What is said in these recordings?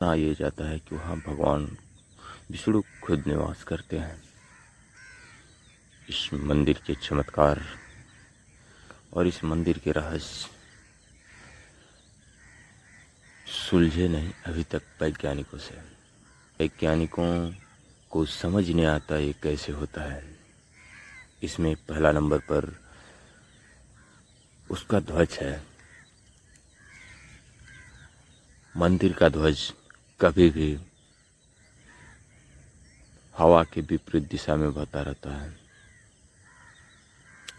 माना ये जाता है कि वहाँ भगवान विष्णु खुद निवास करते हैं। इस मंदिर के चमत्कार और इस मंदिर के रहस्य सुलझे नहीं अभी तक वैज्ञानिकों से। वैज्ञानिकों को समझ नहीं आता ये कैसे होता है। इसमें पहला नंबर पर उसका ध्वज है। मंदिर का ध्वज कभी भी हवा के विपरीत दिशा में बहता रहता है।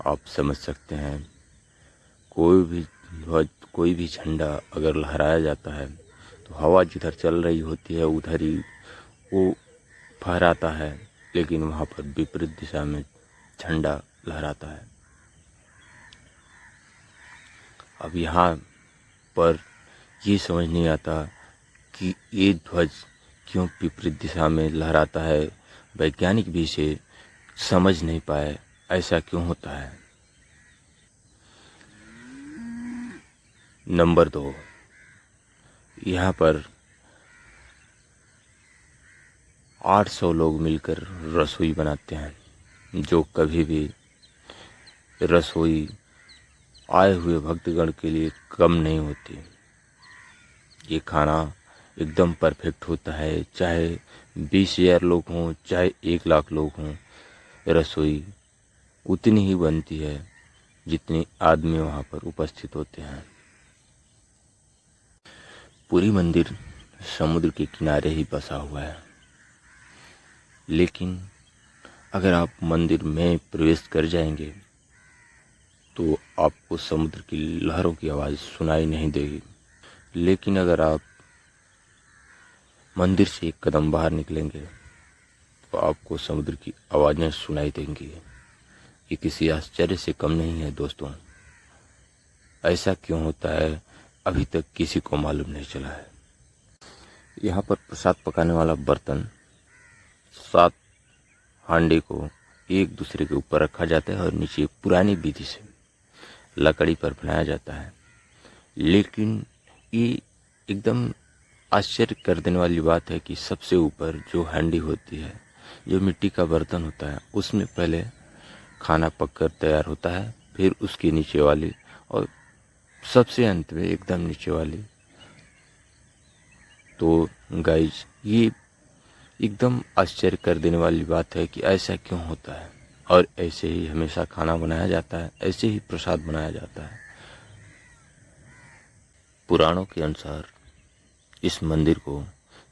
आप समझ सकते हैं, कोई भी ध्वज, कोई भी झंडा अगर लहराया जाता है तो हवा जिधर चल रही होती है उधर ही वो फहराता है, लेकिन वहाँ पर विपरीत दिशा में झंडा लहराता है। अब यहाँ पर ये समझ नहीं आता कि ये ध्वज क्यों विपरीत दिशा में लहराता है। वैज्ञानिक भी इसे समझ नहीं पाए, ऐसा क्यों होता है। नंबर 2, यहाँ पर 800 लोग मिलकर रसोई बनाते हैं, जो कभी भी रसोई आए हुए भक्तगण के लिए कम नहीं होती। ये खाना एकदम परफेक्ट होता है, चाहे 20,000 लोग हों, चाहे 1,00,000 लोग हों, रसोई उतनी ही बनती है जितने आदमी वहाँ पर उपस्थित होते हैं। पूरी मंदिर समुद्र के किनारे ही बसा हुआ है, लेकिन अगर आप मंदिर में प्रवेश कर जाएंगे तो आपको समुद्र की लहरों की आवाज़ सुनाई नहीं देगी। लेकिन अगर आप मंदिर से एक कदम बाहर निकलेंगे तो आपको समुद्र की आवाज़ें सुनाई देंगी। ये किसी आश्चर्य से कम नहीं है दोस्तों। ऐसा क्यों होता है अभी तक किसी को मालूम नहीं चला है। यहाँ पर प्रसाद पकाने वाला बर्तन 7 हांडे को एक दूसरे के ऊपर रखा जाता है और नीचे पुरानी विधि से लकड़ी पर बनाया जाता है। लेकिन ये एकदम आश्चर्य कर देने वाली बात है कि सबसे ऊपर जो हांडी होती है, जो मिट्टी का बर्तन होता है, उसमें पहले खाना पककर तैयार होता है, फिर उसके नीचे वाली और सबसे अंत में एकदम नीचे वाली। तो गाइज, ये एकदम आश्चर्य कर देने वाली बात है कि ऐसा क्यों होता है। और ऐसे ही हमेशा खाना बनाया जाता है, ऐसे ही प्रसाद बनाया जाता है। पुराणों के अनुसार इस मंदिर को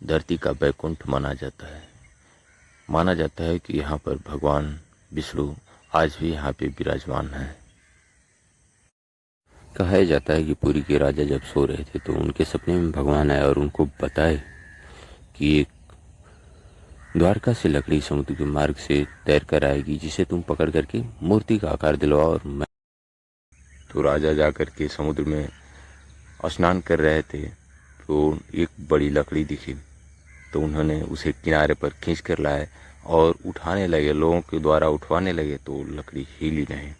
धरती का वैकुंठ माना जाता है। माना जाता है कि यहाँ पर भगवान विष्णु आज भी यहाँ पे विराजमान हैं। कहा जाता है कि पुरी के राजा जब सो रहे थे तो उनके सपने में भगवान आए और उनको बताए कि एक द्वारका से लकड़ी समुद्र के मार्ग से तैर कर आएगी, जिसे तुम पकड़ करके मूर्ति का आकार दिलवाओ। और मैं तो राजा जाकर के समुद्र में स्नान कर रहे थे तो एक बड़ी लकड़ी दिखी, तो उन्होंने उसे किनारे पर खींच कर लाए और उठाने लगे, लोगों के द्वारा उठवाने लगे तो लकड़ी हिली नहीं।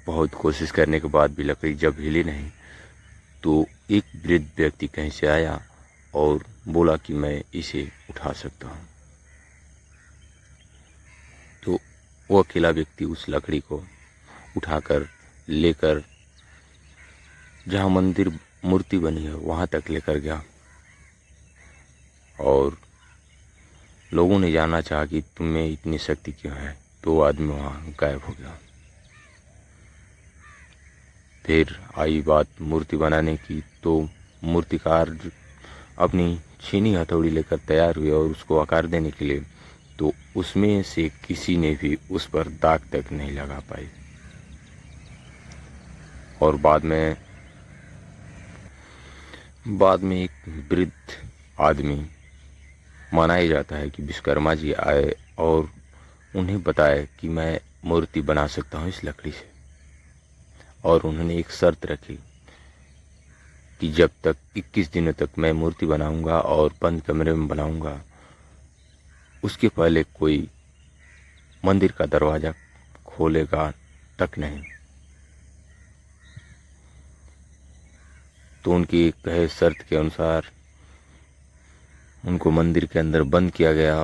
बहुत कोशिश करने के बाद भी लकड़ी जब हिली नहीं तो एक वृद्ध व्यक्ति कहीं से आया और बोला कि मैं इसे उठा सकता हूँ। तो वो अकेला व्यक्ति उस लकड़ी को उठाकर लेकर जहाँ मंदिर मूर्ति बनी है वहाँ तक लेकर गया और लोगों ने जानना चाहा कि तुम्हें इतनी शक्ति क्यों है, तो वो आदमी वहाँ गायब हो गया। फिर आई बात मूर्ति बनाने की, तो मूर्तिकार अपनी छीनी हथौड़ी लेकर तैयार हुए और उसको आकार देने के लिए, तो उसमें से किसी ने भी उस पर दाग तक नहीं लगा पाई। और बाद में एक वृद्ध आदमी, माना ही जाता है कि विश्वकर्मा जी आए और उन्हें बताया कि मैं मूर्ति बना सकता हूँ इस लकड़ी से। और उन्होंने एक शर्त रखी कि जब तक 21 दिनों तक मैं मूर्ति बनाऊंगा और बंद कमरे में बनाऊंगा, उसके पहले कोई मंदिर का दरवाजा खोलेगा तक नहीं। तो उनकी कहे शर्त के अनुसार उनको मंदिर के अंदर बंद किया गया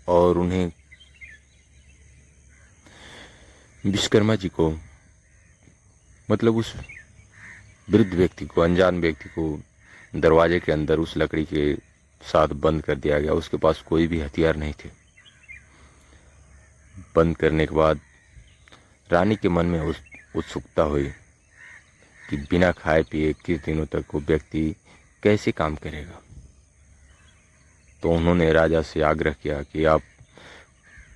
और उन्हें विश्वकर्मा जी को, मतलब उस वृद्ध व्यक्ति को, अनजान व्यक्ति को दरवाजे के अंदर उस लकड़ी के साथ बंद कर दिया गया। उसके पास कोई भी हथियार नहीं थे। बंद करने के बाद रानी के मन में उत्सुकता हुई कि बिना खाए पिए किस दिनों तक वो व्यक्ति कैसे काम करेगा। तो उन्होंने राजा से आग्रह किया कि आप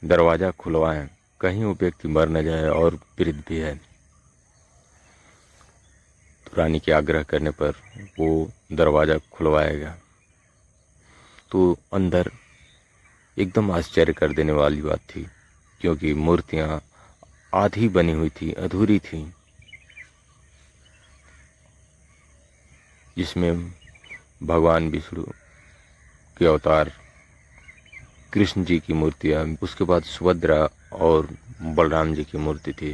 दरवाज़ा खुलवाएं, कहीं वो व्यक्ति मर न जाए और वृद्ध भी है। तो रानी के आग्रह करने पर वो दरवाज़ा खुलवाया गया। तो अंदर एकदम आश्चर्य कर देने वाली बात थी, क्योंकि मूर्तियाँ आधी बनी हुई थी, अधूरी थी, जिसमें भगवान विष्णु के अवतार, कृष्ण जी की मूर्तियाँ, उसके बाद सुभद्रा और बलराम जी की मूर्ति थी।